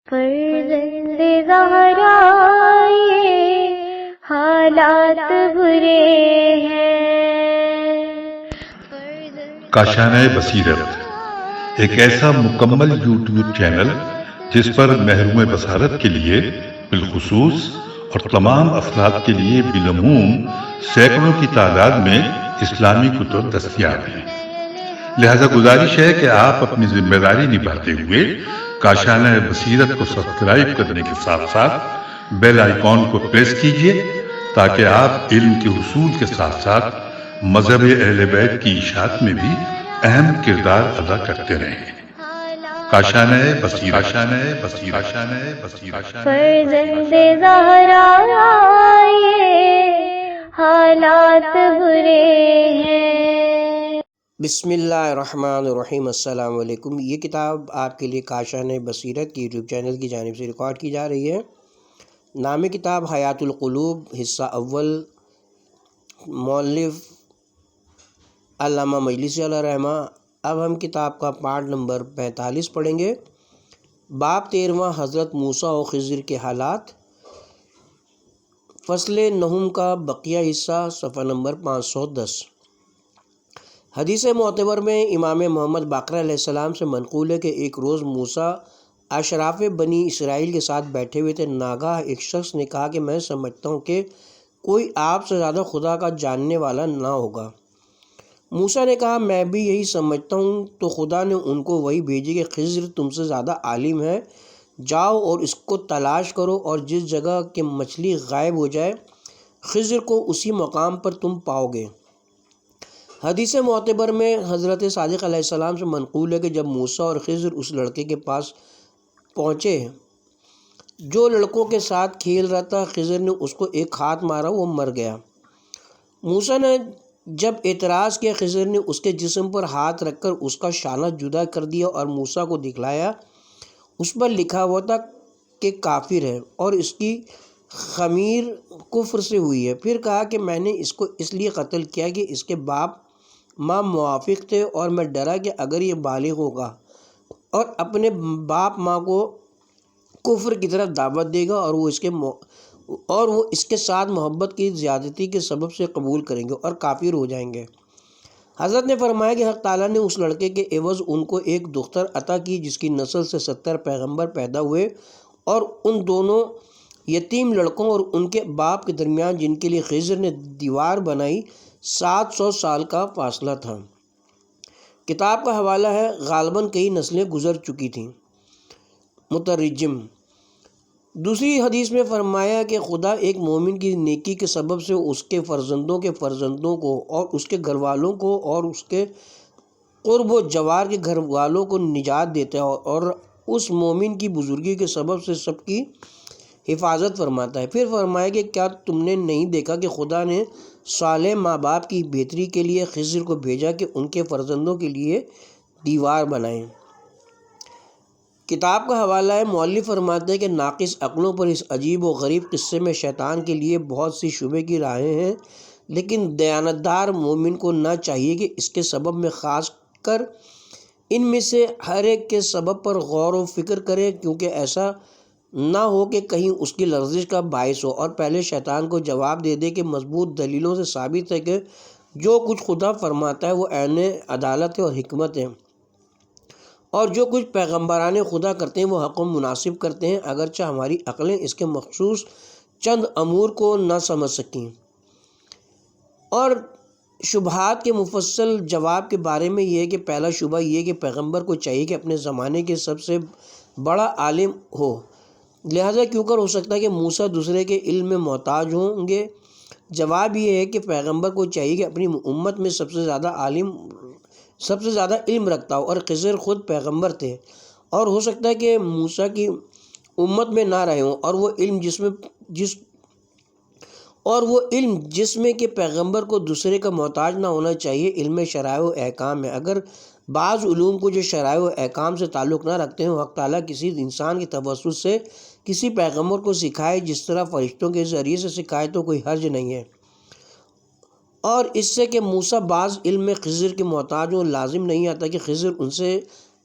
فرزند زہرا یہ حالات برے ہیں۔ کاشانہ بصیرت ایک ایسا مکمل یوٹیوب چینل جس پر محروم بصارت کے لیے بالخصوص اور تمام افراد کے لیے بالعموم سینکڑوں کی تعداد میں اسلامی کتب دستیاب ہیں۔ لہذا گزارش ہے کہ آپ اپنی ذمہ داری نبھاتے ہوئے کاشانہ بصیرت کو سبسکرائب کرنے کے ساتھ ساتھ بیل آئیکن کو پریس کیجئے تاکہ آپ علم کے حصول کے ساتھ ساتھ مذہب اہل بیت کی اشاعت میں بھی اہم کردار ادا کرتے رہیں۔ کاشانہ بصیرت۔ فرزند زہرا یہ حالات برے ہیں۔ بسم اللہ الرحمن الرحیم۔ السلام علیکم۔ یہ کتاب آپ کے لیے کاشانہ بصیرت کی یوٹیوب چینل کی جانب سے ریکارڈ کی جا رہی ہے۔ نام کتاب حیات القلوب، حصہ اول، مؤلف علامہ مجلسی علیہ رحمہ۔ اب ہم کتاب کا پارٹ نمبر 45 پڑھیں گے۔ باب 13واں، حضرت موسیٰ و خضر کے حالات، فصل 9 کا بقیہ حصہ، صفحہ نمبر 510۔ حدیث معتبر میں امام محمد باقر علیہ السلام سے منقول ہے کہ ایک روز موسیٰ اشراف بنی اسرائیل کے ساتھ بیٹھے ہوئے تھے۔ ناگاہ ایک شخص نے کہا کہ میں سمجھتا ہوں کہ کوئی آپ سے زیادہ خدا کا جاننے والا نہ ہوگا۔ موسیٰ نے کہا میں بھی یہی سمجھتا ہوں۔ تو خدا نے ان کو وحی بھیجی کہ خضر تم سے زیادہ عالم ہے، جاؤ اور اس کو تلاش کرو، اور جس جگہ کہ مچھلی غائب ہو جائے خضر کو اسی مقام پر تم پاؤ گے۔ حدیث معتبر میں حضرت صادق علیہ السلام سے منقول ہے کہ جب موسیٰ اور خضر اس لڑکے کے پاس پہنچے جو لڑکوں کے ساتھ کھیل رہا تھا، خضر نے اس کو ایک ہاتھ مارا، وہ مر گیا۔ موسیٰ نے جب اعتراض کیا، خضر نے اس کے جسم پر ہاتھ رکھ کر اس کا شانہ جدا کر دیا اور موسیٰ کو دکھلایا۔ اس پر لکھا ہوا تھا کہ کافر ہے اور اس کی خمیر کفر سے ہوئی ہے۔ پھر کہا کہ میں نے اس کو اس لیے قتل کیا کہ اس کے باپ ماں موافق تھے، اور میں ڈرا کہ اگر یہ بالغ ہوگا اور اپنے باپ ماں کو کفر کی طرف دعوت دے گا اور وہ اس کے ساتھ محبت کی زیادتی کے سبب سے قبول کریں گے اور کافر ہو جائیں گے۔ حضرت نے فرمایا کہ حق تعالیٰ نے اس لڑکے کے عوض ان کو ایک دختر عطا کی جس کی نسل سے 70 پیغمبر پیدا ہوئے، اور ان دونوں یتیم لڑکوں اور ان کے باپ کے درمیان جن کے لیے خضر نے دیوار بنائی 700 سال کا فاصلہ تھا۔ کتاب کا حوالہ ہے، غالباً کئی نسلیں گزر چکی تھیں۔ مترجم۔ دوسری حدیث میں فرمایا کہ خدا ایک مومن کی نیکی کے سبب سے اس کے فرزندوں کو اور اس کے گھر والوں کو اور اس کے قرب و جوار کے گھر والوں کو نجات دیتا ہے، اور اس مومن کی بزرگی کے سبب سے سب کی حفاظت فرماتا ہے۔ پھر فرمایا کہ کیا تم نے نہیں دیکھا کہ خدا نے صالح ماں باپ کی بہتری کے لیے خضر کو بھیجا کہ ان کے فرزندوں کے لیے دیوار بنائیں۔ کتاب کا حوالہ ہے، مؤلف فرماتے ہیں کہ ناقص عقلوں پر اس عجیب و غریب قصے میں شیطان کے لیے بہت سی شبہ کی راہیں ہیں، لیکن دیانتدار مومن کو نہ چاہیے کہ اس کے سبب میں خاص کر ان میں سے ہر ایک کے سبب پر غور و فکر کرے، کیونکہ ایسا نہ ہو کہ کہیں اس کی لرزش کا باعث ہو، اور پہلے شیطان کو جواب دے دے کہ مضبوط دلیلوں سے ثابت ہے کہ جو کچھ خدا فرماتا ہے وہ عین عدالت ہے اور حکمت ہے، اور جو کچھ پیغمبران خدا کرتے ہیں وہ حق و مناسب کرتے ہیں، اگرچہ ہماری عقلیں اس کے مخصوص چند امور کو نہ سمجھ سکیں۔ اور شبہات کے مفصل جواب کے بارے میں یہ ہے کہ پہلا شبہ یہ ہے کہ پیغمبر کو چاہیے کہ اپنے زمانے کے سب سے بڑا عالم ہو، لہذا کیوں کر ہو سکتا ہے کہ موسیٰ دوسرے کے علم میں محتاج ہوں گے؟ جواب یہ ہے کہ پیغمبر کو چاہیے کہ اپنی امت میں سب سے زیادہ علم رکھتا ہو، اور خضر خود پیغمبر تھے، اور ہو سکتا ہے کہ موسیٰ کی امت میں نہ رہے ہوں، اور وہ علم جس میں کہ پیغمبر کو دوسرے کا محتاج نہ ہونا چاہیے علم شرائع و احکام ہے۔ اگر بعض علوم کو جو شرائع و احکام سے تعلق نہ رکھتے ہیں حق تعالیٰ کسی انسان کے توسط سے کسی پیغمبر کو سکھائے جس طرح فرشتوں کے ذریعے سے سکھائے تو کوئی حرج نہیں ہے، اور اس سے کہ موسیٰ بعض علم میں خضر کے محتاج ہوں لازم نہیں آتا کہ خضر ان سے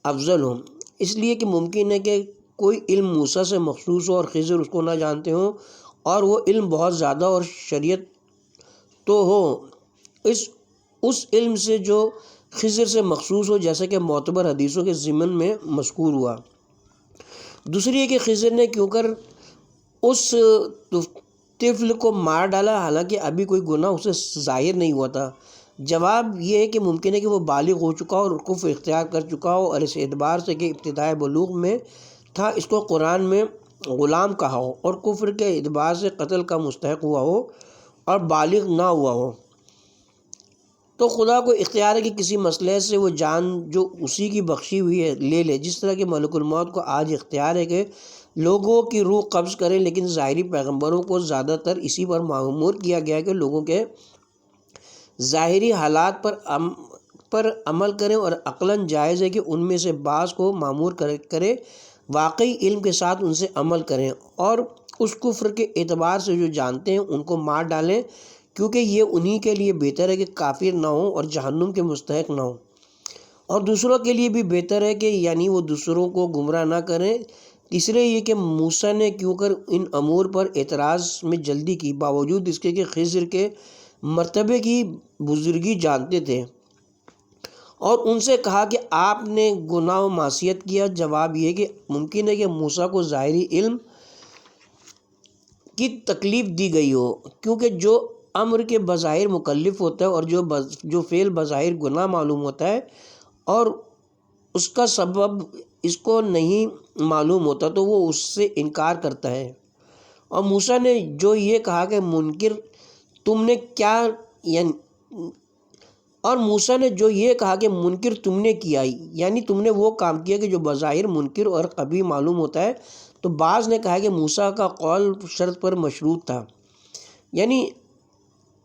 افضل ہوں، اس لیے کہ ممکن ہے کہ کوئی علم موسیٰ سے مخصوص ہو اور خضر اس کو نہ جانتے ہوں، اور وہ علم بہت زیادہ اور شریعت تو ہو اس علم سے جو خضر سے مخصوص ہو، جیسا کہ معتبر حدیثوں کے ضمن میں مذکور ہوا۔ دوسری ہے کہ خضر نے کیوں کر اس طفل کو مار ڈالا حالانکہ ابھی کوئی گناہ اسے ظاہر نہیں ہوا تھا؟ جواب یہ ہے کہ ممکن ہے کہ وہ بالغ ہو چکا ہو اور کفر اختیار کر چکا ہو، اور اس اعتبار سے کہ ابتدائے بلوغ میں تھا اس کو قرآن میں غلام کہا ہو، اور کفر کے اعتبار سے قتل کا مستحق ہوا ہو اور بالغ نہ ہوا ہو۔ تو خدا کو اختیار ہے کہ کسی مسئلے سے وہ جان جو اسی کی بخشی ہوئی ہے لے لے، جس طرح کہ ملک الموت کو آج اختیار ہے کہ لوگوں کی روح قبض کریں، لیکن ظاہری پیغمبروں کو زیادہ تر اسی پر مأمور کیا گیا ہے کہ لوگوں کے ظاہری حالات پر عمل کریں، اور عقلاً جائز ہے کہ ان میں سے بعض کو مأمور کرے واقعی علم کے ساتھ ان سے عمل کریں، اور اس کفر کے اعتبار سے جو جانتے ہیں ان کو مار ڈالیں، کیونکہ یہ انہی کے لیے بہتر ہے کہ کافر نہ ہوں اور جہنم کے مستحق نہ ہوں، اور دوسروں کے لیے بھی بہتر ہے کہ یعنی وہ دوسروں کو گمراہ نہ کریں۔ تیسرے یہ کہ موسیٰ نے کیوں کر ان امور پر اعتراض میں جلدی کی، باوجود اس کے کہ خضر کے مرتبے کی بزرگی جانتے تھے، اور ان سے کہا کہ آپ نے گناہ و معصیت کیا۔ جواب یہ کہ ممکن ہے کہ موسیٰ کو ظاہری علم کی تکلیف دی گئی ہو، کیونکہ جو امر کے بظاہر مکلف ہوتا ہے اور جو فعل بظاہر گناہ معلوم ہوتا ہے اور اس کا سبب اس کو نہیں معلوم ہوتا تو وہ اس سے انکار کرتا ہے۔ اور موسیٰ نے جو یہ کہا کہ منکر تم نے کیا یعنی تم نے وہ کام کیا کہ جو بظاہر منکر اور قبیح معلوم ہوتا ہے، تو بعض نے کہا کہ موسیٰ کا قول شرط پر مشروط تھا، یعنی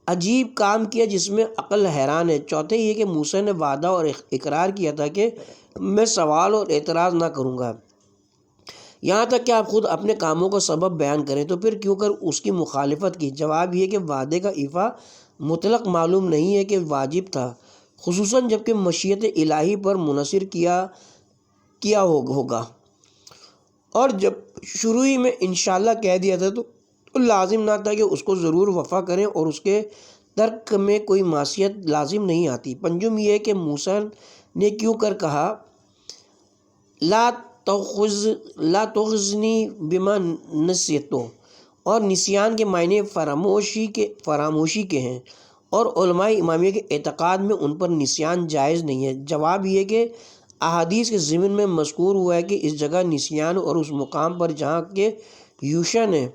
عجیب کام کیا جس میں عقل حیران ہے۔ چوتھے یہ کہ موسیٰ نے وعدہ اور اقرار کیا تھا کہ میں سوال اور اعتراض نہ کروں گا یہاں تک کہ آپ خود اپنے کاموں کا سبب بیان کریں، تو پھر کیوں کر اس کی مخالفت کی؟ جواب یہ کہ وعدے کا ایفا مطلق معلوم نہیں ہے کہ واجب تھا، خصوصاً جب کہ مشیت الہی پر منحصر کیا ہوگا، اور جب شروع ہی میں انشاءاللہ کہہ دیا تھا تو لازم نہ تھا کہ اس کو ضرور وفا کریں، اور اس کے ترک میں کوئی معصیت لازم نہیں آتی۔ پنجم یہ کہ موسیٰ نے کیوں کر کہا لا تخزنی بما نسیتو، اور نسیان کے معنی فراموشی کے ہیں، اور علماء امامیہ کے اعتقاد میں ان پر نسیان جائز نہیں ہے۔ جواب یہ کہ احادیث کے ضمن میں مذکور ہوا ہے کہ اس جگہ نسیان اور اس مقام پر جہاں کہ یوشع نے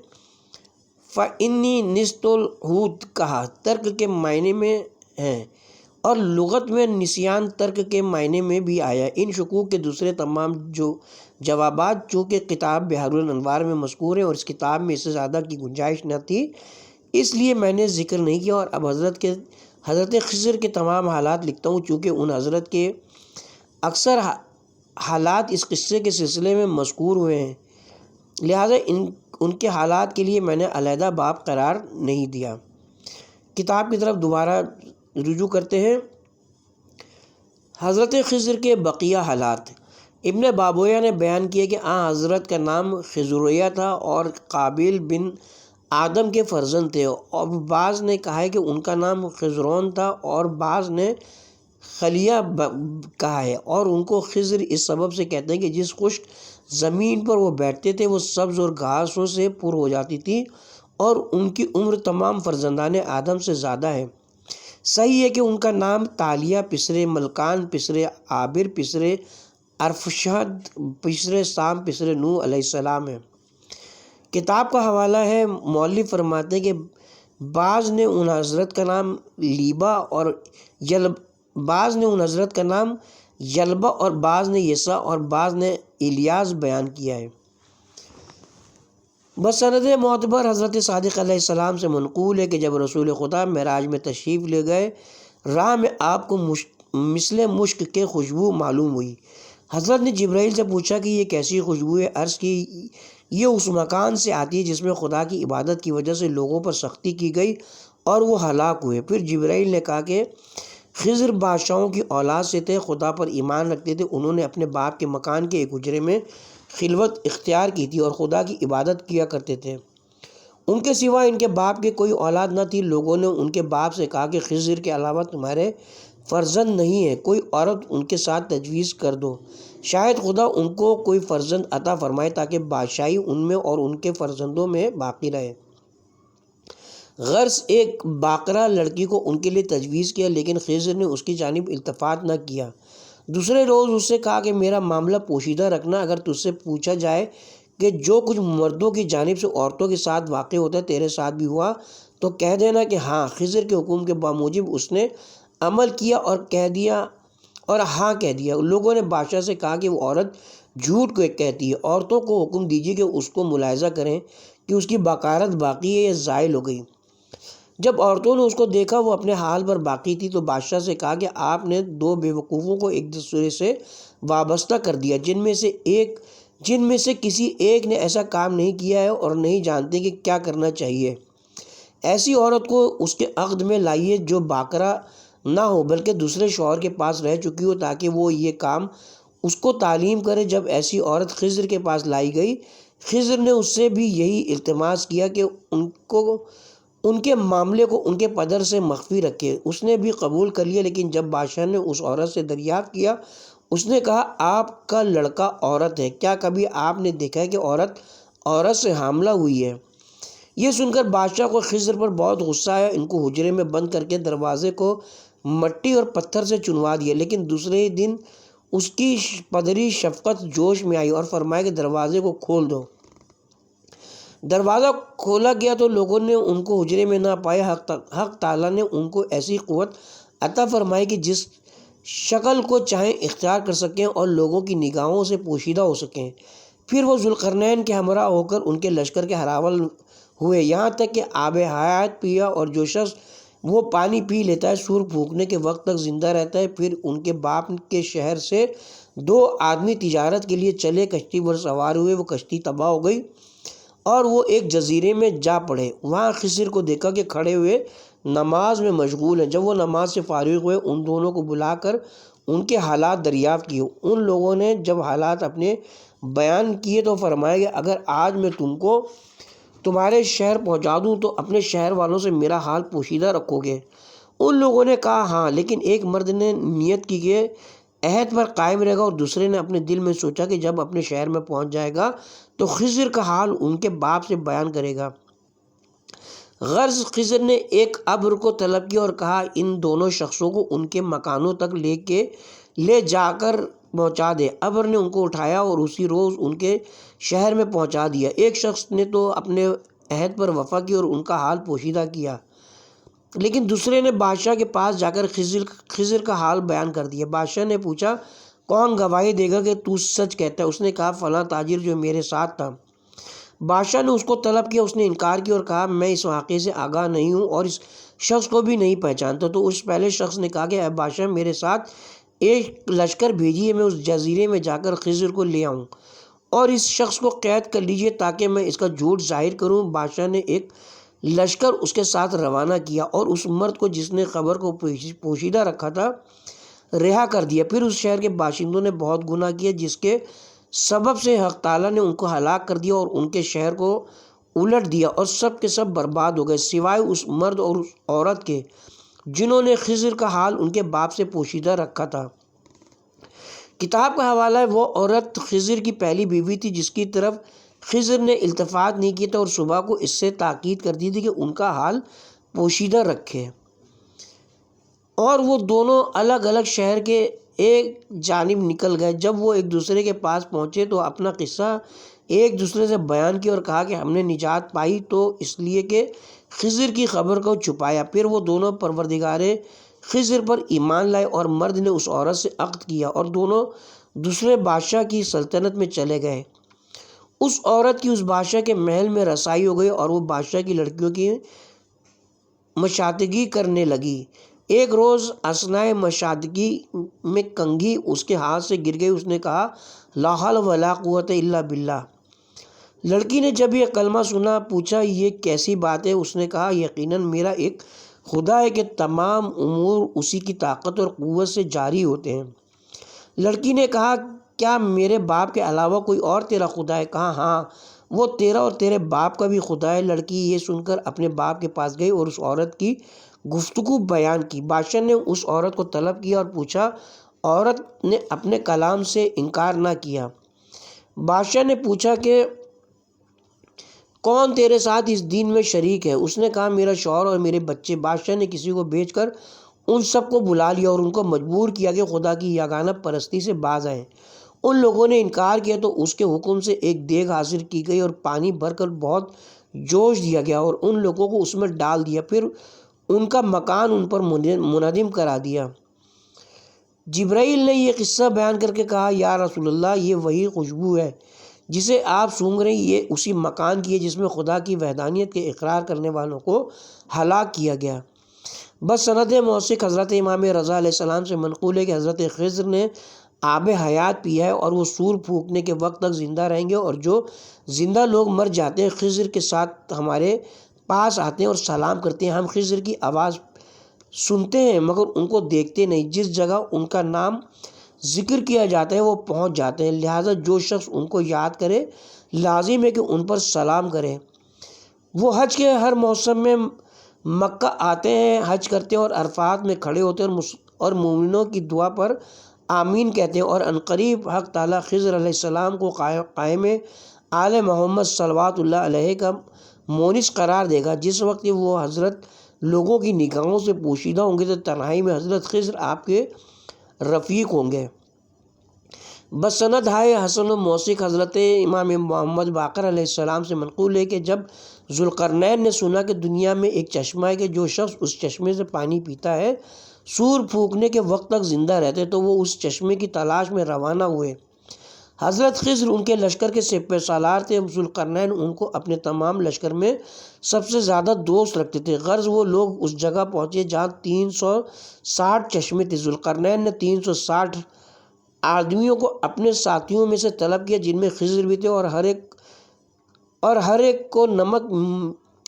فَإِنِّي نِسْتُ الْحُوتَ کہا ترک کے معنی میں ہیں، اور لغت میں نسیان ترک کے معنی میں بھی آیا۔ ان شکوک کے دوسرے تمام جوابات چونکہ کتاب بحار الانوار میں مذکور ہیں اور اس کتاب میں اس سے زیادہ کی گنجائش نہ تھی، اس لیے میں نے ذکر نہیں کیا، اور اب حضرت خضر کے تمام حالات لکھتا ہوں، چونکہ ان حضرت کے اکثر حالات اس قصے کے سلسلے میں مذکور ہوئے ہیں، لہٰذا ان کے حالات کے لیے میں نے علیحدہ باب قرار نہیں دیا۔ کتاب کی طرف دوبارہ رجوع کرتے ہیں۔ حضرت خضر کے بقیہ حالات۔ ابن بابویہ نے بیان کیا کہ حضرت کا نام خضرویہ تھا اور قابیل بن آدم کے فرزند تھے، اور بعض نے کہا ہے کہ ان کا نام خضرون تھا، اور بعض نے خلیہ کہا ہے، اور ان کو خضر اس سبب سے کہتے ہیں کہ جس خشک زمین پر وہ بیٹھتے تھے وہ سبز اور گھاسوں سے پر ہو جاتی تھی، اور ان کی عمر تمام فرزندان آدم سے زیادہ ہے۔ صحیح ہے کہ ان کا نام تالیہ پسرے ملکان پسرے عابر پسرے ارفشاد پسرے سام پسرے نوح علیہ السلام ہے۔ کتاب کا حوالہ ہے۔ مؤلف فرماتے ہیں کہ بعض نے ان حضرت کا نام لیبا اور یلبا اور بعض نے یسع اور بعض نے الیاس بیان کیا ہے۔ بسند معتبر حضرت صادق علیہ السلام سے منقول ہے کہ جب رسول خدا معراج میں تشریف لے گئے، راہ میں آپ کو مثل مشک کے خوشبو معلوم ہوئی۔ حضرت نے جبرائیل سے پوچھا کہ یہ کیسی خوشبو ہے؟ عرض کی یہ اس مکان سے آتی ہے جس میں خدا کی عبادت کی وجہ سے لوگوں پر سختی کی گئی اور وہ ہلاک ہوئے۔ پھر جبرائیل نے کہا کہ خضر بادشاہوں کی اولاد سے تھے، خدا پر ایمان رکھتے تھے، انہوں نے اپنے باپ کے مکان کے ایک حجرے میں خلوت اختیار کی تھی اور خدا کی عبادت کیا کرتے تھے۔ ان کے سوا ان کے باپ کے کوئی اولاد نہ تھی۔ لوگوں نے ان کے باپ سے کہا کہ خضر کے علاوہ تمہارے فرزند نہیں ہے، کوئی عورت ان کے ساتھ تجویز کر دو، شاید خدا ان کو کوئی فرزند عطا فرمائے تاکہ بادشاہی ان میں اور ان کے فرزندوں میں باقی رہے۔ غرض ایک باقرہ لڑکی کو ان کے لیے تجویز کیا، لیکن خضر نے اس کی جانب التفات نہ کیا۔ دوسرے روز اس سے کہا کہ میرا معاملہ پوشیدہ رکھنا، اگر تجھ سے پوچھا جائے کہ جو کچھ مردوں کی جانب سے عورتوں کے ساتھ واقع ہوتا ہے تیرے ساتھ بھی ہوا تو کہہ دینا کہ ہاں۔ خضر کے حکم کے بموجب اس نے عمل کیا اور ہاں کہہ دیا۔ لوگوں نے بادشاہ سے کہا کہ وہ عورت جھوٹ کو کہتی ہے، عورتوں کو حکم دیجیے کہ اس کو ملاحظہ کریں کہ اس کی بکارت باقی ہے یا زائل ہو گئی۔ جب عورتوں نے اس کو دیکھا وہ اپنے حال پر باقی تھی تو بادشاہ سے کہا کہ آپ نے دو بے وقوفوں کو ایک دوسرے سے وابستہ کر دیا، جن میں سے کسی ایک نے ایسا کام نہیں کیا ہے اور نہیں جانتے کہ کیا کرنا چاہیے۔ ایسی عورت کو اس کے عقد میں لائیے جو باکرہ نہ ہو بلکہ دوسرے شوہر کے پاس رہ چکی ہو، تاکہ وہ یہ کام اس کو تعلیم کرے۔ جب ایسی عورت خضر کے پاس لائی گئی، خضر نے اس سے بھی یہی التماس کیا کہ ان کے معاملے کو ان کے پدر سے مخفی رکھے۔ اس نے بھی قبول کر لیا، لیکن جب بادشاہ نے اس عورت سے دریافت کیا، اس نے کہا آپ کا لڑکا عورت ہے، کیا کبھی آپ نے دیکھا ہے کہ عورت سے حاملہ ہوئی ہے؟ یہ سن کر بادشاہ کو خضر پر بہت غصہ آیا، ان کو حجرے میں بند کر کے دروازے کو مٹی اور پتھر سے چنوا دیا۔ لیکن دوسرے ہی دن اس کی پدری شفقت جوش میں آئی اور فرمایا کہ دروازے کو کھول دو۔ دروازہ کھولا گیا تو لوگوں نے ان کو حجرے میں نہ پایا۔ حق تعالیٰ نے ان کو ایسی قوت عطا فرمائی کہ جس شکل کو چاہیں اختیار کر سکیں اور لوگوں کی نگاہوں سے پوشیدہ ہو سکیں۔ پھر وہ ذوالقرنین کے ہمراہ ہو کر ان کے لشکر کے ہراول ہوئے، یہاں تک کہ آب حیات پیا، اور جو شخص وہ پانی پی لیتا ہے سور پھونکنے کے وقت تک زندہ رہتا ہے۔ پھر ان کے باپ کے شہر سے دو آدمی تجارت کے لیے چلے، کشتی پر سوار ہوئے، وہ کشتی تباہ ہو گئی اور وہ ایک جزیرے میں جا پڑے۔ وہاں خضر کو دیکھا کہ کھڑے ہوئے نماز میں مشغول ہیں۔ جب وہ نماز سے فارغ ہوئے، ان دونوں کو بلا کر ان کے حالات دریافت کیے۔ ان لوگوں نے جب حالات اپنے بیان کیے تو فرمایا کہ اگر آج میں تم کو تمہارے شہر پہنچا دوں تو اپنے شہر والوں سے میرا حال پوشیدہ رکھو گے؟ ان لوگوں نے کہا ہاں، لیکن ایک مرد نے نیت کی کہ عہد پر قائم رہے گا، اور دوسرے نے اپنے دل میں سوچا کہ جب اپنے شہر میں پہنچ جائے گا تو خضر کا حال ان کے باپ سے بیان کرے گا۔ غرض خضر نے ایک ابر کو طلب کیا اور کہا ان دونوں شخصوں کو ان کے مکانوں تک لے جا کر پہنچا دے۔ ابر نے ان کو اٹھایا اور اسی روز ان کے شہر میں پہنچا دیا۔ ایک شخص نے تو اپنے عہد پر وفا کی اور ان کا حال پوشیدہ کیا، لیکن دوسرے نے بادشاہ کے پاس جا کر خضر کا حال بیان کر دیا۔ بادشاہ نے پوچھا کون گواہی دے گا کہ تو سچ کہتا ہے؟ اس نے کہا فلاں تاجر جو میرے ساتھ تھا۔ بادشاہ نے اس کو طلب کیا، اس نے انکار کیا اور کہا میں اس واقعے سے آگاہ نہیں ہوں اور اس شخص کو بھی نہیں پہچانتا۔ تو اس پہلے شخص نے کہا کہ اے بادشاہ، میرے ساتھ ایک لشکر بھیجیے، میں اس جزیرے میں جا کر خضر کو لے آؤں، اور اس شخص کو قید کر لیجیے تاکہ میں اس کا جھوٹ ظاہر کروں۔ بادشاہ نے ایک لشکر اس کے ساتھ روانہ کیا اور اس مرد کو جس نے خبر کو پوشیدہ رکھا تھا رہا کر دیا۔ پھر اس شہر کے باشندوں نے بہت گناہ کیا، جس کے سبب سے حق تعالیٰ نے ان کو ہلاک کر دیا اور ان کے شہر کو الٹ دیا، اور سب کے سب برباد ہو گئے سوائے اس مرد اور اس عورت کے جنہوں نے خضر کا حال ان کے باپ سے پوشیدہ رکھا تھا۔ کتاب کا حوالہ ہے، وہ عورت خضر کی پہلی بیوی تھی جس کی طرف خضر نے التفات نہیں کیا تھا اور صبح کو اس سے تاکید کر دی تھی کہ ان کا حال پوشیدہ رکھے، اور وہ دونوں الگ الگ شہر کے ایک جانب نکل گئے۔ جب وہ ایک دوسرے کے پاس پہنچے تو اپنا قصہ ایک دوسرے سے بیان کیا اور کہا کہ ہم نے نجات پائی تو اس لیے کہ خضر کی خبر کو چھپایا۔ پھر وہ دونوں پروردگار خضر پر ایمان لائے، اور مرد نے اس عورت سے عقد کیا اور دونوں دوسرے بادشاہ کی سلطنت میں چلے گئے۔ اس عورت کی اس بادشاہ کے محل میں رسائی ہو گئی اور وہ بادشاہ کی لڑکیوں کی مشاطگی کرنے لگی۔ ایک روز اثناء مشاطگی میں کنگھی اس کے ہاتھ سے گر گئی۔ اس نے کہا لا حول ولا قوت الا باللہ۔ لڑکی نے جب یہ کلمہ سنا پوچھا یہ کیسی بات ہے؟ اس نے کہا یقیناً میرا ایک خدا ہے کہ تمام امور اسی کی طاقت اور قوت سے جاری ہوتے ہیں۔ لڑکی نے کہا کیا میرے باپ کے علاوہ کوئی اور تیرا خدا ہے؟ کہا ہاں، وہ تیرا اور تیرے باپ کا بھی خدا ہے۔ لڑکی یہ سن کر اپنے باپ کے پاس گئی اور اس عورت کی گفتگو بیان کی۔ بادشاہ نے اس عورت کو طلب کیا اور پوچھا۔ عورت نے اپنے کلام سے انکار نہ کیا۔ بادشاہ نے پوچھا کہ کون تیرے ساتھ اس دین میں شریک ہے؟ اس نے کہا میرا شوہر اور میرے بچے۔ بادشاہ نے کسی کو بھیج کر ان سب کو بلا لیا اور ان کو مجبور کیا کہ خدا کی یگانہ پرستی سے باز آئیں۔ ان لوگوں نے انکار کیا تو اس کے حکم سے ایک دیگ حاضر کی گئی اور پانی بھر کر بہت جوش دیا گیا اور ان لوگوں کو اس میں ڈال دیا، پھر ان کا مکان ان پر منہدم کرا دیا۔ جبرائیل نے یہ قصہ بیان کر کے کہا یا رسول اللہ، یہ وہی خوشبو ہے جسے آپ سونگھ رہے ہیں، یہ اسی مکان کی ہے جس میں خدا کی وحدانیت کے اقرار کرنے والوں کو ہلاک کیا گیا۔ بس سند موثق حضرت امام رضا علیہ السلام سے منقول ہے کہ حضرت خضر نے آب حیات پیا ہے اور وہ سور پھونکنے کے وقت تک زندہ رہیں گے، اور جو زندہ لوگ مر جاتے ہیں خضر کے ساتھ ہمارے پاس آتے ہیں اور سلام کرتے ہیں۔ ہم خضر کی آواز سنتے ہیں مگر ان کو دیکھتے نہیں، جس جگہ ان کا نام ذکر کیا جاتا ہے وہ پہنچ جاتے ہیں، لہٰذا جو شخص ان کو یاد کرے لازم ہے کہ ان پر سلام کرے۔ وہ حج کے ہر موسم میں مکہ آتے ہیں، حج کرتے ہیں اور عرفات میں کھڑے ہوتے ہیں اور مومنوں کی دعا پر آمین کہتے ہیں، اور عنقریب حق تعالیٰ خضر علیہ السلام کو قائم آل محمد صلوات اللہ علیہ کا مونس قرار دے گا۔ جس وقت وہ حضرت لوگوں کی نگاہوں سے پوشیدہ ہوں گے تو تنہائی میں حضرت خضر آپ کے رفیق ہوں گے۔ بس سند ہے حسن و موثق حضرت امام محمد باقر علیہ السلام سے منقول ہے کہ جب ذوالقرنین نے سنا کہ دنیا میں ایک چشمہ ہے کہ جو شخص اس چشمے سے پانی پیتا ہے سور پھونکنے کے وقت تک زندہ رہتے، تو وہ اس چشمے کی تلاش میں روانہ ہوئے۔ حضرت خضر ان کے لشکر کے سپہ سالار تھے۔ ذوالقرنین ان کو اپنے تمام لشکر میں سب سے زیادہ دوست رکھتے تھے۔ غرض وہ لوگ اس جگہ پہنچے جہاں 360 چشمے تھے۔ ذوالقرنین نے 360 آدمیوں کو اپنے ساتھیوں میں سے طلب کیا جن میں خضر بھی تھے، اور ہر ایک کو نمک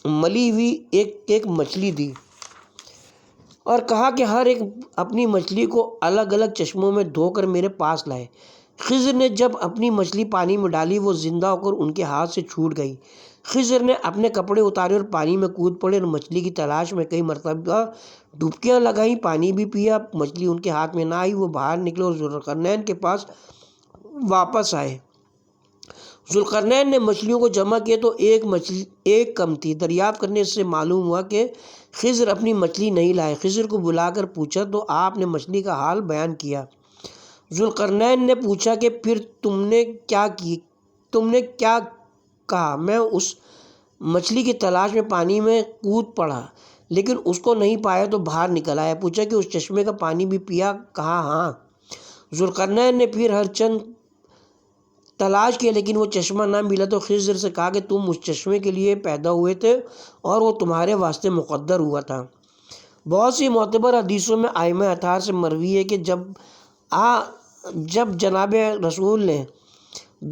ملی ہوئی ایک مچھلی دی اور کہا کہ ہر ایک اپنی مچھلی کو الگ الگ چشموں میں دھو کر میرے پاس لائے۔ خضر نے جب اپنی مچھلی پانی میں ڈالی وہ زندہ ہو کر ان کے ہاتھ سے چھوٹ گئی۔ خضر نے اپنے کپڑے اتارے اور پانی میں کود پڑے اور مچھلی کی تلاش میں کئی مرتبہ ڈبکیاں لگائیں، پانی بھی پیا، مچھلی ان کے ہاتھ میں نہ آئی۔ وہ باہر نکلے اور ذوالقرنین کے پاس واپس آئے۔ ذوالقرنین نے مچھلیوں کو جمع کیا تو ایک کم تھی۔ دریافت کرنے سے معلوم ہوا کہ خضر اپنی مچھلی نہیں لائے۔ خضر کو بلا کر پوچھا تو آپ نے مچھلی کا حال بیان کیا۔ ذوالقرنین نے پوچھا کہ پھر تم نے کیا کہا؟ میں اس مچھلی کی تلاش میں پانی میں کود پڑا لیکن اس کو نہیں پایا تو باہر نکل آیا۔ پوچھا کہ اس چشمے کا پانی بھی پیا؟ کہا ہاں۔ ذوالقرنین نے پھر ہر چند تلاش کیا لیکن وہ چشمہ نہ ملا تو خضر سے کہا کہ تم اس چشمے کے لیے پیدا ہوئے تھے اور وہ تمہارے واسطے مقدر ہوا تھا۔ بہت سی معتبر حدیثوں میں ائمہ اطہار سے مروی ہے کہ جب جناب رسول نے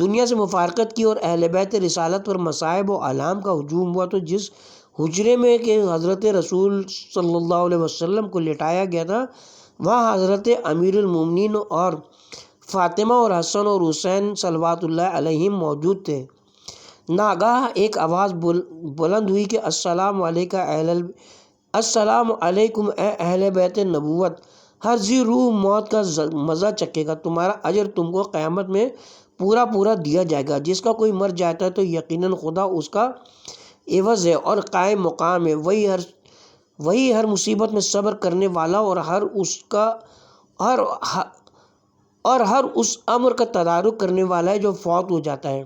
دنیا سے مفارقت کی اور اہل بیت رسالت پر مصائب و آلام کا ہجوم ہوا تو جس حجرے میں کہ حضرت رسول صلی اللہ علیہ وسلم کو لٹایا گیا تھا وہاں حضرت امیر المومنین اور فاطمہ اور حسن اور حسین صلوات اللہ علیہم موجود تھے۔ ناگاہ ایک آواز بلند ہوئی کہ السلام علیکم اے اہل بیت نبوت، ہر ذی روح موت کا مزہ چکھے گا، تمہارا اجر تم کو قیامت میں پورا دیا جائے گا۔ جس کا کوئی مر جاتا ہے تو یقیناً خدا اس کا عوض ہے اور قائم مقام ہے، وہی ہر مصیبت میں صبر کرنے والا اور ہر اس امر کا تدارک کرنے والا ہے جو فوت ہو جاتا ہے۔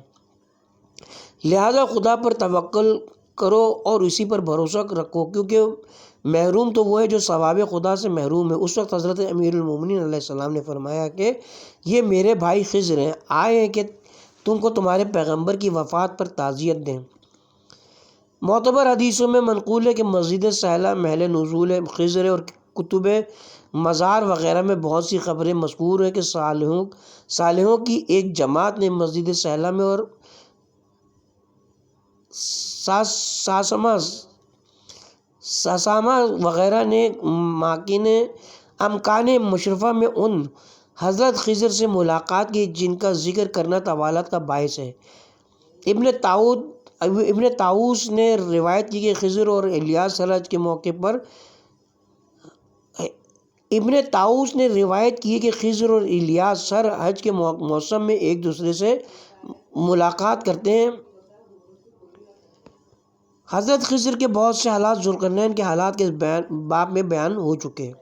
لہذا خدا پر توکل کرو اور اسی پر بھروسہ رکھو، کیونکہ محروم تو وہ ہے جو ثواب خدا سے محروم ہے۔ اس وقت حضرت امیر المومنین علیہ السلام نے فرمایا کہ یہ میرے بھائی خضر ہیں، آئے ہیں کہ تم کو تمہارے پیغمبر کی وفات پر تعزیت دیں۔ معتبر حدیثوں میں منقول ہے کہ مسجد سہلہ محل نزول خضر ہے اور کتب مزار وغیرہ میں بہت سی خبریں مذکور ہیں کہ صالحوں کی ایک جماعت نے مسجد سہلہ میں اور ساسامہ وغیرہ نے امکان مشرفہ میں ان حضرت خضر سے ملاقات کی، جن کا ذکر کرنا طوالت کا باعث ہے۔ ابن طاؤس نے روایت کی کہ خضر اور الیاس حج کے موقع پر خضر اور الیاس ہر حج کے موسم میں ایک دوسرے سے ملاقات کرتے ہیں۔ حضرت خضر کے بہت سے حالات ذوالقرنین کے حالات کے باب میں بیان ہو چکے ہیں۔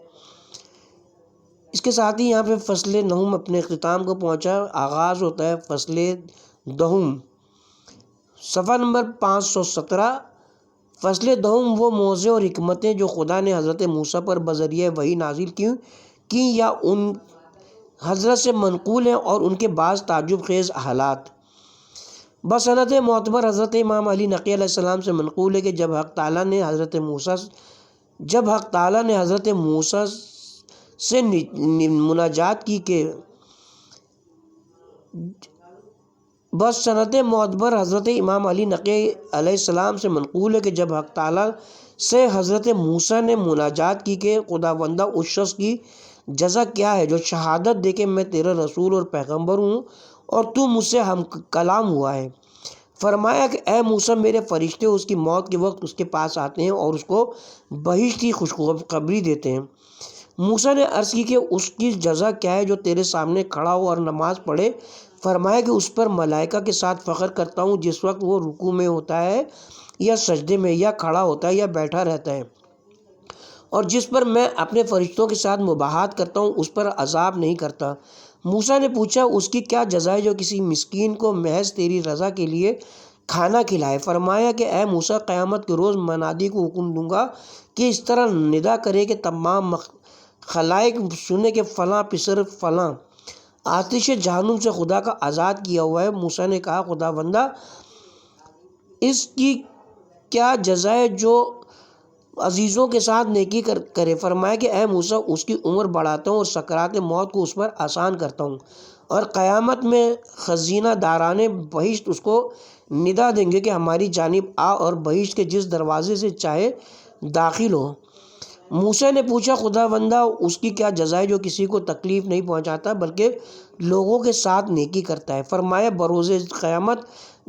اس کے ساتھ ہی یہاں پہ فصل نہم اپنے اختتام کو پہنچا۔ آغاز ہوتا ہے فصل دہم، صفحہ نمبر 517۔ فصل دہم وہ موضوع اور حکمتیں جو خدا نے حضرت موسیٰ پر بذریعہ وحی نازل کی یا ان حضرت سے منقول ہیں، اور ان کے بعض تعجب خیز حالات۔ بسند معتبر حضرت امام علی نقی علیہ السلام سے منقول ہے کہ جب حق تعالیٰ نے حضرت موسیٰ سے مناجات کی کہ بس سند معتبر حضرت امام علی نقی علیہ السلام سے منقول ہے کہ جب حق تعالیٰ سے حضرت موسیٰ نے مناجات کی کہ خداوندہ اس شخص کی جزا کیا ہے جو شہادت دے کہ میں تیرا رسول اور پیغمبر ہوں اور تو مجھ سے ہم کلام ہوا ہے۔ فرمایا کہ اے موسیٰ، میرے فرشتے اس کی موت کے وقت اس کے پاس آتے ہیں اور اس کو بہشت کی خوشخبری دیتے ہیں۔ موسیٰ نے عرض کی کہ اس کی جزا کیا ہے جو تیرے سامنے کھڑا ہو اور نماز پڑھے۔ فرمایا کہ اس پر ملائکہ کے ساتھ فخر کرتا ہوں جس وقت وہ رکوع میں ہوتا ہے یا سجدے میں، یا کھڑا ہوتا ہے یا بیٹھا رہتا ہے، اور جس پر میں اپنے فرشتوں کے ساتھ مباحثات کرتا ہوں اس پر عذاب نہیں کرتا۔ موسیٰ نے پوچھا اس کی کیا جزا ہے جو کسی مسکین کو محض تیری رضا کے لیے کھانا کھلائے؟ فرمایا کہ اے موسیٰ، قیامت کے روز منادی کو حکم دوں گا کہ اس طرح ندا کرے کہ تمام خلائق سنے کہ فلاں پسر فلاں آتش جہنم سے خدا کا آزاد کیا ہوا ہے۔ موسیٰ نے کہا خداوندہ، اس کی کیا جزا ہے جو عزیزوں کے ساتھ نیکی کرے؟ فرمایا کہ اے موسیٰ، اس کی عمر بڑھاتا ہوں اور سکرات موت کو اس پر آسان کرتا ہوں، اور قیامت میں خزینہ داران بہشت اس کو ندا دیں گے کہ ہماری جانب آ اور بہشت کے جس دروازے سے چاہے داخل ہو۔ موسیٰ نے پوچھا خداوندہ، اس کی کیا جزا ہے جو کسی کو تکلیف نہیں پہنچاتا بلکہ لوگوں کے ساتھ نیکی کرتا ہے؟ فرمایا بروز قیامت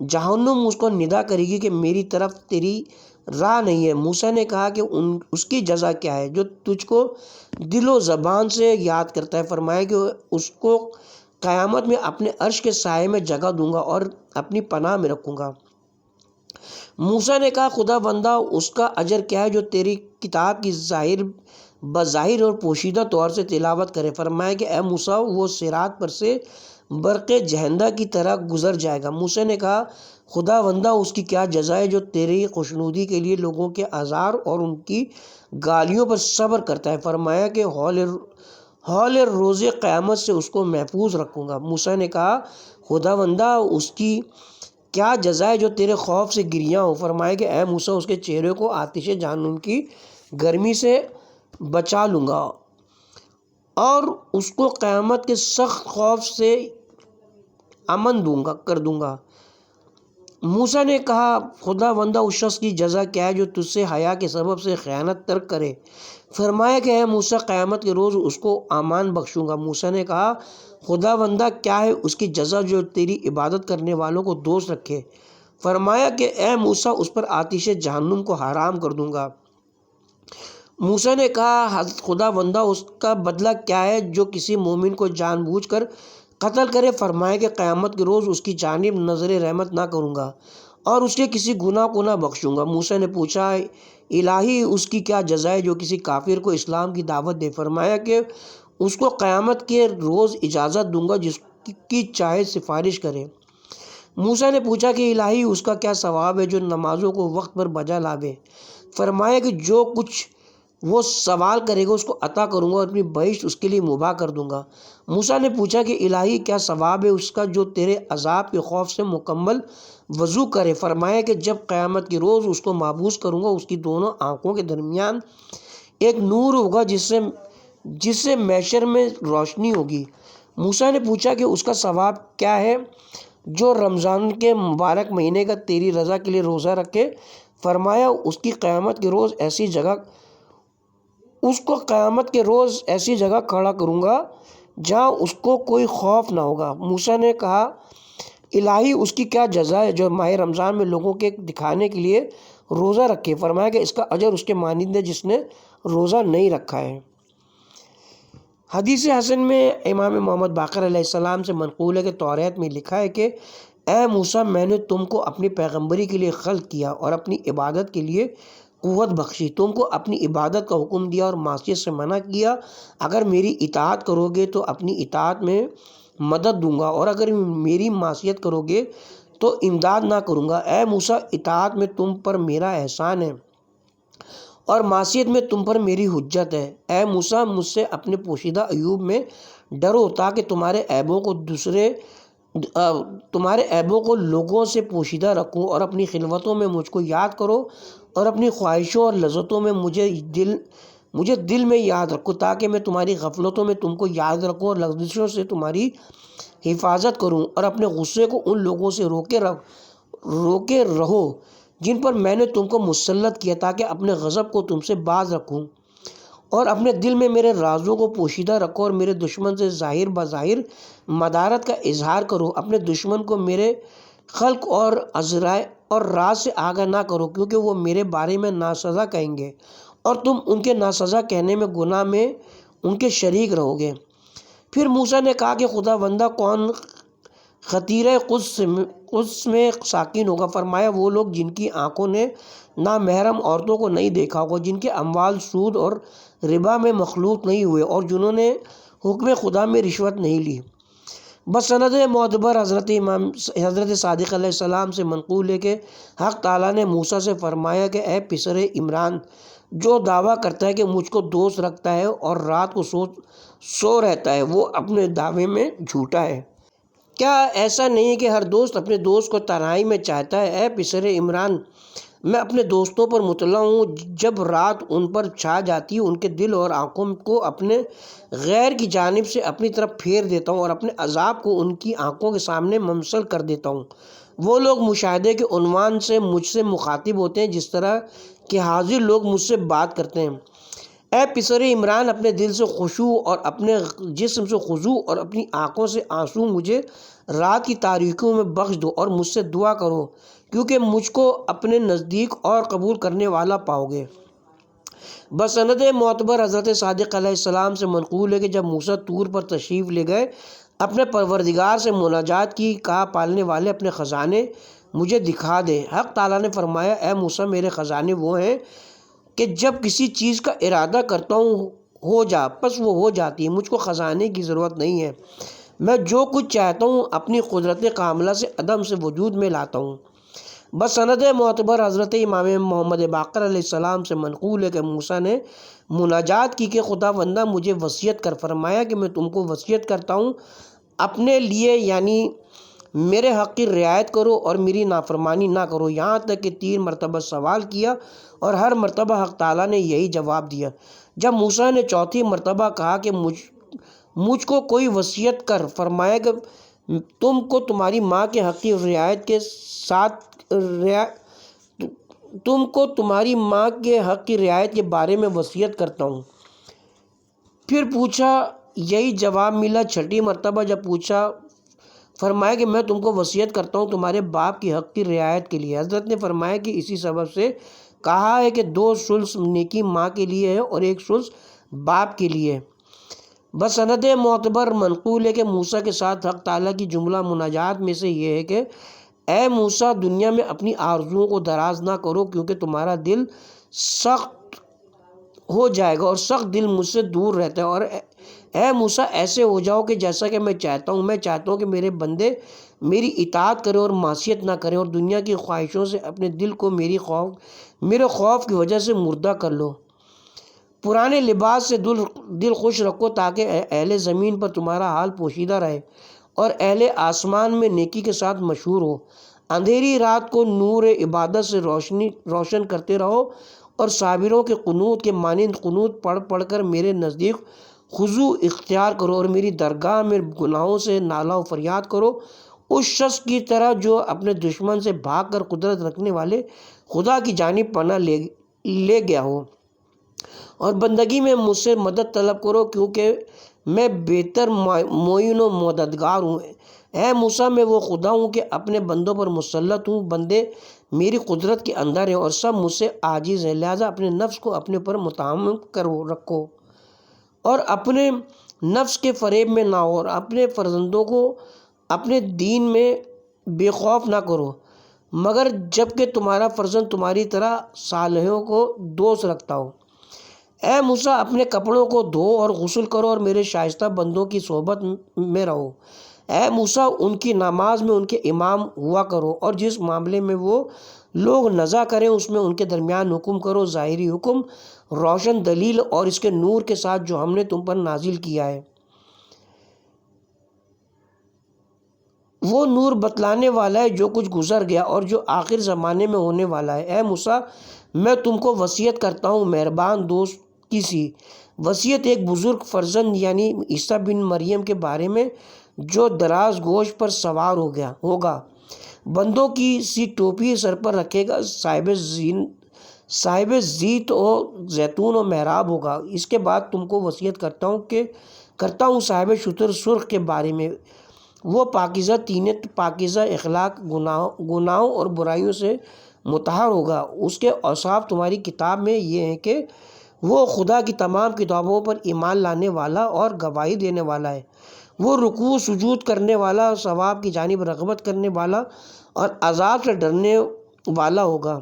جہنم اس کو ندا کرے گی کہ میری طرف تیری راہ نہیں ہے۔ موسیٰ نے کہا کہ اس کی جزا کیا ہے جو تجھ کو دل و زبان سے یاد کرتا ہے؟ فرمایا کہ اس کو قیامت میں اپنے عرش کے سائے میں جگہ دوں گا اور اپنی پناہ میں رکھوں گا۔ موسیٰ نے کہا خداوندہ، اس کا اجر کیا ہے جو تیری کتاب کی بظاہر اور پوشیدہ طور سے تلاوت کرے؟ فرمایا کہ اے موسیٰ، وہ صراط پر سے برق جہندہ کی طرح گزر جائے گا۔ موسیٰ نے کہا خداوندہ، اس کی کیا جزا ہے جو تیری خوشنودی کے لیے لوگوں کے آزار اور ان کی گالیوں پر صبر کرتا ہے؟ فرمایا کہ ہول روز قیامت سے اس کو محفوظ رکھوں گا۔ موسیٰ نے کہا خداوندہ، اس کی کیا جزا ہے جو تیرے خوف سے گریاں ہو؟ فرمایا کہ اے موسیٰ، اس کے چہرے کو آتش جہنم کی گرمی سے بچا لوں گا اور اس کو قیامت کے سخت خوف سے امن کر دوں گا۔ موسیٰ نے کہا خداوندہ، اس شخص کی جزا کیا ہے جو تجھ سے حیا کے سبب سے خیانت ترک کرے؟ فرمایا کہ اے موسیٰ، قیامت کے روز اس کو امان بخشوں گا۔ موسیٰ نے کہا خداوندہ، کیا ہے اس کی جزا جو تیری عبادت کرنے والوں کو دوست رکھے؟ فرمایا کہ اے موسیٰ، اس پر آتش جہنم کو حرام کر دوں گا۔ موسیٰ نے کہا خداوندہ، اس کا بدلہ کیا ہے جو کسی مومن کو جان بوجھ کر قتل کرے؟ فرمایا کہ قیامت کے روز اس کی جانب نظر رحمت نہ کروں گا اور اس کے کسی گناہ کو نہ بخشوں گا۔ موسیٰ نے پوچھا الہی، اس کی کیا جزا ہے جو کسی کافر کو اسلام کی دعوت دے؟ فرمایا کہ اس کو قیامت کے روز اجازت دوں گا جس کی چاہے سفارش کرے۔ موسیٰ نے پوچھا کہ الہی، اس کا کیا ثواب ہے جو نمازوں کو وقت پر بجا لاوے؟ فرمایا کہ جو کچھ وہ سوال کرے گا اس کو عطا کروں گا اور اپنی بہشت اس کے لیے مباح کر دوں گا۔ موسیٰ نے پوچھا کہ الہی، کیا ثواب ہے اس کا جو تیرے عذاب کے خوف سے مکمل وضو کرے؟ فرمایا کہ جب قیامت کے روز اس کو محبوس کروں گا، اس کی دونوں آنکھوں کے درمیان ایک نور ہوگا جس سے محشر میں روشنی ہوگی۔ موسیٰ نے پوچھا کہ اس کا ثواب کیا ہے جو رمضان کے مبارک مہینے کا تیری رضا کے لیے روزہ رکھے؟ فرمایا اس کو قیامت کے روز ایسی جگہ کھڑا کروں گا جہاں اس کو کوئی خوف نہ ہوگا۔ موسیٰ نے کہا الہی اس کی کیا جزا ہے جو ماہ رمضان میں لوگوں کے دکھانے کے لیے روزہ رکھے؟ فرمایا کہ اس کا اجر اس کے مانند ہے جس نے روزہ نہیں رکھا ہے۔ حدیث حسن میں امام محمد باقر علیہ السلام سے منقول ہے کہ توریت میں لکھا ہے کہ اے موسیٰ، میں نے تم کو اپنی پیغمبری کے لیے خلق کیا اور اپنی عبادت کے لیے قوت بخشی، تم کو اپنی عبادت کا حکم دیا اور معصیت سے منع کیا۔ اگر میری اطاعت کرو گے تو اپنی اطاعت میں مدد دوں گا، اور اگر میری معصیت کرو گے تو امداد نہ کروں گا۔ اے موسیٰ، اطاعت میں تم پر میرا احسان ہے اور معصیت میں تم پر میری حجت ہے۔ اے موسیٰ، مجھ سے اپنے پوشیدہ عیوب میں ڈرو تاکہ تمہارے عیبوں کو لوگوں سے پوشیدہ رکھوں، اور اپنی خلوتوں میں مجھ کو یاد کرو اور اپنی خواہشوں اور لذتوں میں مجھے دل میں یاد رکھو، تاکہ میں تمہاری غفلتوں میں تم کو یاد رکھوں اور لغزشوں سے تمہاری حفاظت کروں، اور اپنے غصے کو ان لوگوں سے روکے رہو جن پر میں نے تم کو مسلط کیا، تاکہ اپنے غضب کو تم سے باز رکھوں، اور اپنے دل میں میرے رازوں کو پوشیدہ رکھو، اور میرے دشمن سے ظاہر بظاہر مدارت کا اظہار کرو۔ اپنے دشمن کو میرے خلق اور ازرائے اور راز سے آگاہ نہ کرو، کیونکہ وہ میرے بارے میں ناسزا کہیں گے اور تم ان کے ناسزا کہنے میں گناہ میں ان کے شریک رہو گے۔ پھر موسیٰ نے کہا کہ خدا بندہ کون خطیرہ قدس میں ساکن ہوگا؟ فرمایا وہ لوگ جن کی آنکھوں نے نامحرم عورتوں کو نہیں دیکھا ہوگا، جن کے اموال سود اور ربا میں مخلوط نہیں ہوئے، اور جنہوں نے حکم خدا میں رشوت نہیں لی۔ بسند معتبر حضرت صادق علیہ السلام سے منقول ہے کہ حق تعالیٰ نے موسیٰ سے فرمایا کہ اے پسر عمران، جو دعویٰ کرتا ہے کہ مجھ کو دوست رکھتا ہے اور رات کو سو رہتا ہے، وہ اپنے دعوے میں جھوٹا ہے۔ کیا ایسا نہیں ہے کہ ہر دوست اپنے دوست کو تنہائی میں چاہتا ہے؟ اے پسر عمران، میں اپنے دوستوں پر مطلع ہوں، جب رات ان پر چھا جاتی ہے ان کے دل اور آنکھوں کو اپنے غیر کی جانب سے اپنی طرف پھیر دیتا ہوں، اور اپنے عذاب کو ان کی آنکھوں کے سامنے ممثل کر دیتا ہوں۔ وہ لوگ مشاہدے کے عنوان سے مجھ سے مخاطب ہوتے ہیں جس طرح کہ حاضر لوگ مجھ سے بات کرتے ہیں۔ اے پسر عمران، اپنے دل سے خشوع اور اپنے جسم سے خضوع اور اپنی آنکھوں سے آنسو مجھے رات کی تاریکیوں میں بخش دو، اور مجھ سے دعا کرو، کیونکہ مجھ کو اپنے نزدیک اور قبول کرنے والا پاؤ گے۔ بسند معتبر حضرت صادق علیہ السلام سے منقول ہے کہ جب موسیٰ طور پر تشریف لے گئے، اپنے پروردگار سے مناجات کی، کہا پالنے والے اپنے خزانے مجھے دکھا دے۔ حق تعالیٰ نے فرمایا اے موسیٰ، میرے خزانے وہ ہیں کہ جب کسی چیز کا ارادہ کرتا ہوں ہو جا، پس وہ ہو جاتی ہے، مجھ کو خزانے کی ضرورت نہیں ہے، میں جو کچھ چاہتا ہوں اپنی قدرت کاملہ سے عدم سے وجود میں لاتا ہوں۔ بسند معتبر حضرت امام محمد باقر علیہ السلام سے منقول ہے کہ موسیٰ نے مناجات کی کہ خدا بندہ مجھے وصیت کر۔ فرمایا کہ میں تم کو وصیت کرتا ہوں اپنے لیے، یعنی میرے حق کی رعایت کرو اور میری نافرمانی نہ کرو، یہاں تک کہ 3 مرتبہ سوال کیا اور ہر مرتبہ حق تعالیٰ نے یہی جواب دیا۔ جب موسیٰ نے 4تھی مرتبہ کہا کہ مجھ کو کوئی وصیت کر، فرمایا کہ تم کو تمہاری ماں کے حق کی رعایت کے بارے میں وصیت کرتا ہوں۔ پھر پوچھا، یہی جواب ملا۔ 6ٹھی مرتبہ جب پوچھا، فرمایا کہ میں تم کو وصیت کرتا ہوں تمہارے باپ کی حق کی رعایت کے لیے۔ حضرت نے فرمایا کہ اسی سبب سے کہا ہے کہ 2 ثلث نیکی ماں کے لیے ہے اور 1 ثلث باپ کے لیے۔ بسند معتبر منقول ہے کہ موسیٰ کے ساتھ حق تعالیٰ کی جملہ مناجات میں سے یہ ہے کہ اے موسیٰ، دنیا میں اپنی آرزوؤں کو دراز نہ کرو، کیونکہ تمہارا دل سخت ہو جائے گا اور سخت دل مجھ سے دور رہتا ہے، اور اے موسیٰ ایسے ہو جاؤ کہ جیسا کہ میں چاہتا ہوں کہ میرے بندے میری اطاعت کریں اور معصیت نہ کریں، اور دنیا کی خواہشوں سے اپنے دل کو میرے خوف کی وجہ سے مردہ کر لو۔ پرانے لباس سے دل خوش رکھو تاکہ اہل زمین پر تمہارا حال پوشیدہ رہے اور اہل آسمان میں نیکی کے ساتھ مشہور ہو۔ اندھیری رات کو نور عبادت سے روشن کرتے رہو، اور صابروں کے قنوت کے مانند قنوت پڑھ کر میرے نزدیک خضوع اختیار کرو، اور میری درگاہ میں گناہوں سے نالہ و فریاد کرو، اس شخص کی طرح جو اپنے دشمن سے بھاگ کر قدرت رکھنے والے خدا کی جانب پناہ لے گیا ہو، اور بندگی میں مجھ سے مدد طلب کرو، کیونکہ میں بہتر معین و مددگار ہوں۔ اے موسیٰ میں وہ خدا ہوں کہ اپنے بندوں پر مسلط ہوں، بندے میری قدرت کے اندر ہیں اور سب مجھ سے عاجز ہیں، لہٰذا اپنے نفس کو اپنے پر متحمل رکھو اور اپنے نفس کے فریب میں نہ ہو، اور اپنے فرزندوں کو اپنے دین میں بے خوف نہ کرو، مگر جب کہ تمہارا فرزند تمہاری طرح صالحوں کو دوست رکھتا ہو۔ اے موسیٰ اپنے کپڑوں کو دھو اور غسل کرو اور میرے شائستہ بندوں کی صحبت میں رہو۔ اے موسیٰ ان کی نماز میں ان کے امام ہوا کرو، اور جس معاملے میں وہ لوگ نزا کریں اس میں ان کے درمیان حکم کرو، ظاہری حکم روشن دلیل اور اس کے نور کے ساتھ جو ہم نے تم پر نازل کیا ہے۔ وہ نور بتلانے والا ہے جو کچھ گزر گیا اور جو آخر زمانے میں ہونے والا ہے۔ اے موسیٰ میں تم کو وصیت کرتا ہوں مہربان دوست کی سی وصیت ایک بزرگ فرزند یعنی عیسیٰ بن مریم کے بارے میں جو دراز گوشت پر سوار ہوگا، بندوں کی سی ٹوپی سر پر رکھے گا، صاحب زیت و زیتون و محراب ہوگا۔ اس کے بعد تم کو وصیت کرتا ہوں صاحب شتر سرخ کے بارے میں، وہ پاکیزہ طینت، پاکیزہ اخلاق، گناہوں اور برائیوں سے مطہر ہوگا۔ اس کے اوصاف تمہاری کتاب میں یہ ہیں کہ وہ خدا کی تمام کتابوں پر ایمان لانے والا اور گواہی دینے والا ہے، وہ رکوع سجود کرنے والا، ثواب کی جانب رغبت کرنے والا اور عذاب سے ڈرنے والا ہوگا۔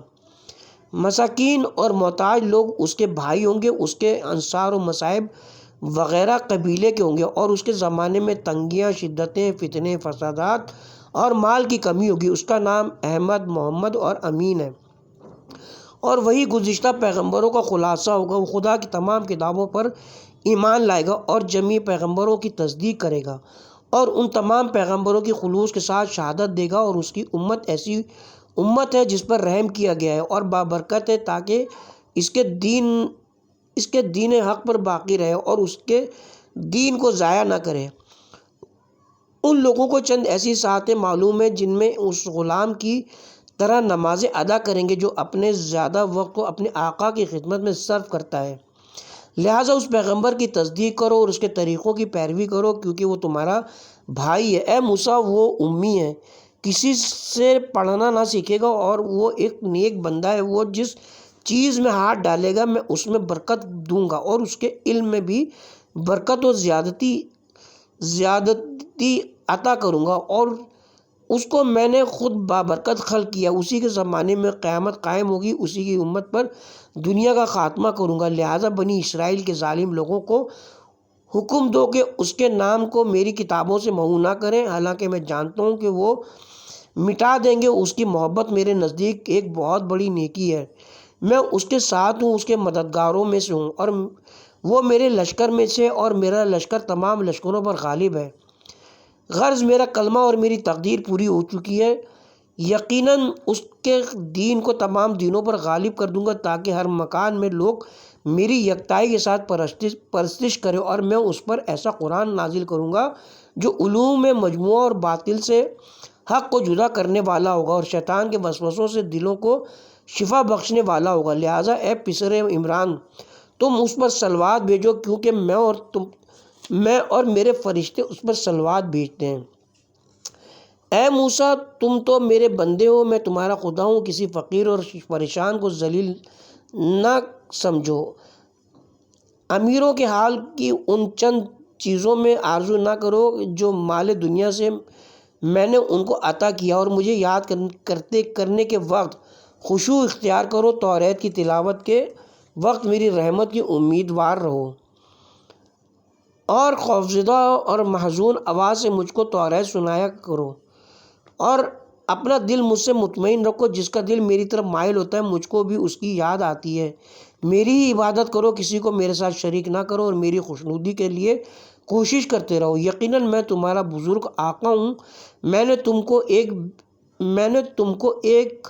مساکین اور محتاج لوگ اس کے بھائی ہوں گے، اس کے انصار و مصائب وغیرہ قبیلے کے ہوں گے، اور اس کے زمانے میں تنگیاں، شدتیں، فتنے، فسادات اور مال کی کمی ہوگی۔ اس کا نام احمد، محمد اور امین ہے، اور وہی گزشتہ پیغمبروں کا خلاصہ ہوگا۔ وہ خدا کی تمام کتابوں پر ایمان لائے گا اور جمیع پیغمبروں کی تصدیق کرے گا، اور ان تمام پیغمبروں کی خلوص کے ساتھ شہادت دے گا، اور اس کی امت ایسی امت ہے جس پر رحم کیا گیا ہے اور بابرکت ہے، تاکہ اس کے دین حق پر باقی رہے اور اس کے دین کو ضائع نہ کرے۔ ان لوگوں کو چند ایسی ساعتیں معلوم ہیں جن میں اس غلام کی طرح نمازیں ادا کریں گے جو اپنے زیادہ وقت کو اپنے آقا کی خدمت میں صرف کرتا ہے، لہٰذا اس پیغمبر کی تصدیق کرو اور اس کے طریقوں کی پیروی کرو کیونکہ وہ تمہارا بھائی ہے۔ اے موسیٰ وہ امی ہے، کسی سے پڑھنا نہ سیکھے گا اور وہ ایک نیک بندہ ہے، وہ جس چیز میں ہاتھ ڈالے گا میں اس میں برکت دوں گا اور اس کے علم میں بھی برکت و زیادتی عطا کروں گا، اور اس کو میں نے خود بابرکت خلق کیا، اسی کے زمانے میں قیامت قائم ہوگی، اسی کی امت پر دنیا کا خاتمہ کروں گا۔ لہٰذا بنی اسرائیل کے ظالم لوگوں کو حکم دو کہ اس کے نام کو میری کتابوں سے محو نہ کریں، حالانکہ میں جانتا ہوں کہ وہ مٹا دیں گے۔ اس کی محبت میرے نزدیک ایک بہت بڑی نیکی ہے، میں اس کے ساتھ ہوں، اس کے مددگاروں میں سے ہوں، اور وہ میرے لشکر میں سے، اور میرا لشکر تمام لشکروں پر غالب ہے۔ غرض میرا کلمہ اور میری تقدیر پوری ہو چکی ہے، یقیناً اس کے دین کو تمام دینوں پر غالب کر دوں گا تاکہ ہر مکان میں لوگ میری یکتائی کے ساتھ پرستش کریں، اور میں اس پر ایسا قرآن نازل کروں گا جو علوم میں مجموعہ اور باطل سے حق کو جدا کرنے والا ہوگا اور شیطان کے وسوسوں سے دلوں کو شفا بخشنے والا ہوگا۔ لہٰذا اے پسر عمران تم اس پر صلوات بھیجو کیونکہ میں اور میرے فرشتے اس پر صلوات بھیجتے ہیں۔ اے موسیٰ تم تو میرے بندے ہو، میں تمہارا خدا ہوں، کسی فقیر اور پریشان کو ذلیل نہ سمجھو، امیروں کے حال کی ان چند چیزوں میں آرزو نہ کرو جو مال دنیا سے میں نے ان کو عطا کیا، اور مجھے یاد کرنے کے وقت خشوع اختیار کرو، توریت کی تلاوت کے وقت میری رحمت کی امیدوار رہو، اور خوفزدہ اور محزون آواز سے مجھ کو توریت سنایا کرو، اور اپنا دل مجھ سے مطمئن رکھو۔ جس کا دل میری طرف مائل ہوتا ہے مجھ کو بھی اس کی یاد آتی ہے۔ میری ہی عبادت کرو، کسی کو میرے ساتھ شریک نہ کرو، اور میری خوشنودی کے لیے کوشش کرتے رہو۔ یقیناً میں تمہارا بزرگ آقا ہوں، میں نے تم کو ایک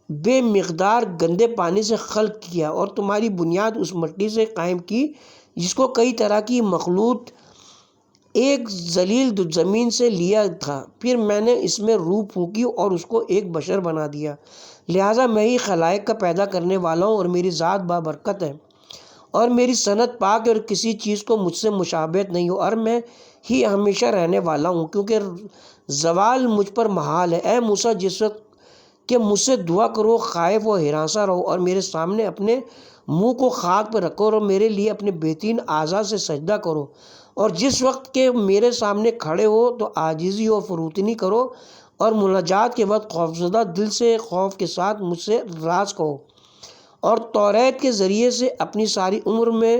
بے مقدار گندے پانی سے خلق کیا اور تمہاری بنیاد اس مٹی سے قائم کی جس کو کئی طرح کی مخلوط ایک ذلیل زمین سے لیا تھا، پھر میں نے اس میں روح پھونکی اور اس کو ایک بشر بنا دیا، لہٰذا میں ہی خلائق کا پیدا کرنے والا ہوں اور میری ذات بابرکت ہے، اور میری صنعت پاک ہے اور کسی چیز کو مجھ سے مشابہت نہیں ہو، اور میں ہی ہمیشہ رہنے والا ہوں، کیونکہ زوال مجھ پر محال ہے۔ اے موسیٰ، جس وقت کہ مجھ سے دعا کرو، خائف و ہراساں رہو اور میرے سامنے اپنے منہ کو خاک پر رکھو اور میرے لیے اپنے بہترین اعضاء سے سجدہ کرو، اور جس وقت کہ میرے سامنے کھڑے ہو تو عاجزی و فروتنی کرو اور مناجات کے وقت خوفزدہ دل سے خوف کے ساتھ مجھ سے راز کہو، اور توریت کے ذریعے سے اپنی ساری عمر میں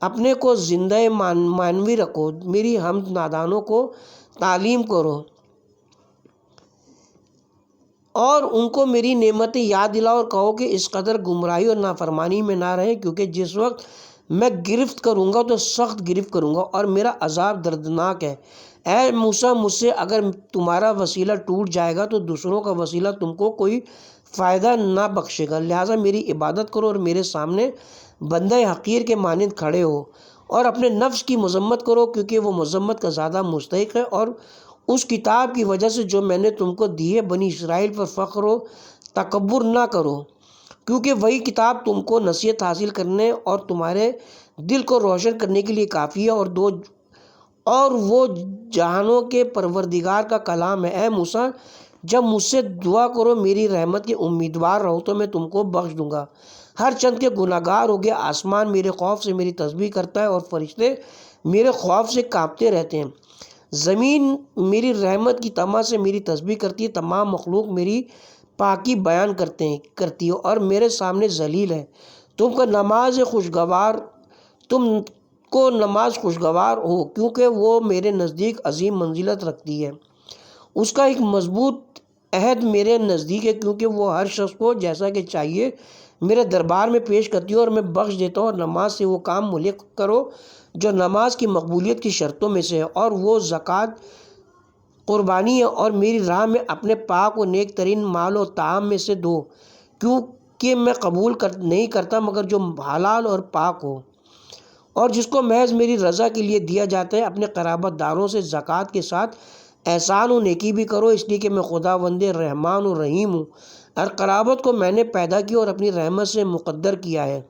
اپنے کو زندہ معنوی رکھو، میری حمد نادانوں کو تعلیم کرو اور ان کو میری نعمتیں یاد دلاؤ، اور کہو کہ اس قدر گمراہی اور نافرمانی میں نہ رہیں، کیونکہ جس وقت میں گرفت کروں گا تو سخت گرفت کروں گا اور میرا عذاب دردناک ہے۔ اے موسیٰ، مجھ سے اگر تمہارا وسیلہ ٹوٹ جائے گا تو دوسروں کا وسیلہ تم کو کوئی فائدہ نہ بخشے گا، لہٰذا میری عبادت کرو اور میرے سامنے بندہ حقیر کے مانند کھڑے ہو، اور اپنے نفس کی مذمت کرو، کیونکہ وہ مذمت کا زیادہ مستحق ہے، اور اس کتاب کی وجہ سے جو میں نے تم کو دی ہے، بنی اسرائیل پر فخر و تکبر نہ کرو، کیونکہ وہی کتاب تم کو نصیحت حاصل کرنے اور تمہارے دل کو روشن کرنے کے لیے کافی ہے، اور وہ جہانوں کے پروردگار کا کلام ہے۔ اے موسیٰ، جب مجھ سے دعا کرو، میری رحمت کے امیدوار رہو تو میں تم کو بخش دوں گا۔ ہر چند کے گناہ گار ہو گیا، آسمان میرے خوف سے میری تسبیح کرتا ہے اور فرشتے میرے خوف سے کانپتے رہتے ہیں، زمین میری رحمت کی طمع سے میری تسبیح کرتی ہے، تمام مخلوق میری پاکی بیان کرتی ہے اور میرے سامنے ذلیل ہے۔ تم کو نماز خوشگوار ہو، کیونکہ وہ میرے نزدیک عظیم منزلت رکھتی ہے، اس کا ایک مضبوط عہد میرے نزدیک ہے، کیونکہ وہ ہر شخص کو جیسا کہ چاہیے میرے دربار میں پیش کرتی ہے اور میں بخش دیتا ہوں۔ اور نماز سے وہ کام ملحق کرو جو نماز کی مقبولیت کی شرطوں میں سے ہے، اور وہ زکوٰۃ، قربانی ہے، اور میری راہ میں اپنے پاک و نیک ترین مال و طعام میں سے دو، کیونکہ میں قبول نہیں کرتا مگر جو حلال اور پاک ہو، اور جس کو محض میری رضا کے لیے دیا جاتا ہے۔ اپنے قرابت داروں سے زکوٰۃ کے ساتھ احسان و نیکی بھی کرو، اس لیے کہ میں خداوند رحمان و رحیم ہوں، اور قرابت کو میں نے پیدا کیا اور اپنی رحمت سے مقدر کیا ہے،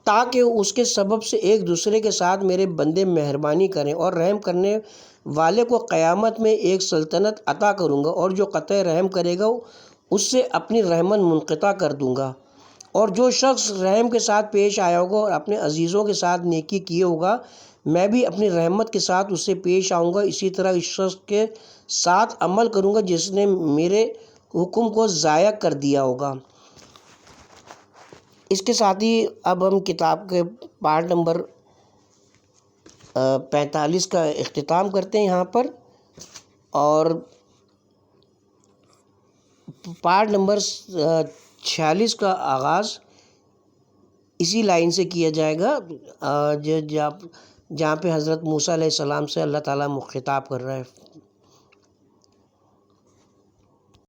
تاکہ اس کے سبب سے ایک دوسرے کے ساتھ میرے بندے مہربانی کریں، اور رحم کرنے والے کو قیامت میں ایک سلطنت عطا کروں گا، اور جو قطع رحم کرے گا اس سے اپنی رحمت منقطع کر دوں گا، اور جو شخص رحم کے ساتھ پیش آیا ہوگا اور اپنے عزیزوں کے ساتھ نیکی کیے ہوگا، میں بھی اپنی رحمت کے ساتھ اس سے پیش آؤں گا۔ اسی طرح اس شخص کے ساتھ عمل کروں گا جس نے میرے حکم کو ضائع کر دیا ہوگا۔ اس کے ساتھ ہی اب ہم کتاب کے پارٹ نمبر 45 کا اختتام کرتے ہیں یہاں پر، اور پارٹ نمبر 46 کا آغاز اسی لائن سے کیا جائے گا جہاں پہ حضرت موسیٰ علیہ السلام سے اللہ تعالیٰ خطاب کر رہا ہے۔